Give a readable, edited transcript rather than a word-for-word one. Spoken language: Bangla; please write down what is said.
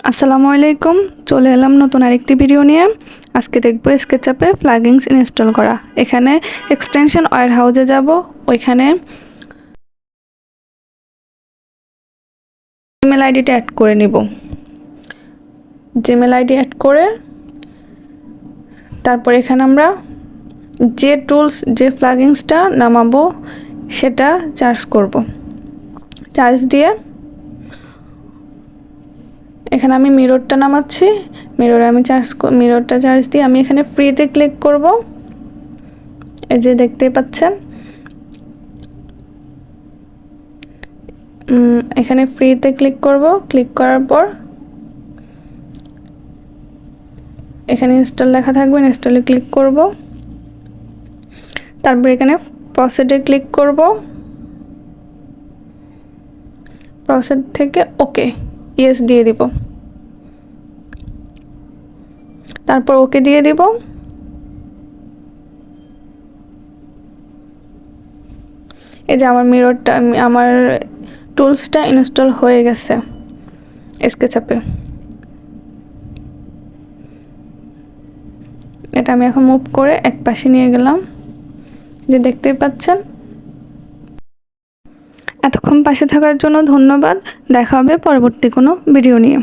আসসালামু আলাইকুম, চলে এলাম নতুন আরেকটি ভিডিও নিয়ে। আজকে দেখব স্কেচআপে প্লাগইনস ইনস্টল করা। এখানে এক্সটেনশন ওয়্যার হাউসে যাব, ওইখানে জিমেল আইডিটা অ্যাড করে নিব। জিমেল আইডি অ্যাড করে তারপর এখানে আমরা যে টুলস যে প্লাগইনসটা নামাবো সেটা চার্জ করব। চার্জ দিয়ে এখানে আমি মিররটা নামাচ্ছি। মিররটা চার্জ দিয়ে আমি এখানে ফ্রিতে ক্লিক করব। এই যে দেখতে পাচ্ছেন, এখানে ফ্রিতে ক্লিক করব। ক্লিক করার পর এখানে ইনস্টল লেখা থাকবে, ইনস্টলে ক্লিক করব। তারপর এখানে প্রসিডে ক্লিক করব। প্রসিড থেকে ওকে ইয়েস দিয়ে দিব। তারপর ওকে দিয়ে দিব। এই যে আমার টুলসটা ইনস্টল হয়ে গেছে স্কেচআপে। এটা আমি এখন মুভ করে এক পাশে নিয়ে গেলাম, যে দেখতেই পাচ্ছেন। এতক্ষণ পাশে থাকার জন্য ধন্যবাদ। দেখা হবে পরবর্তী কোনো ভিডিও নিয়ে।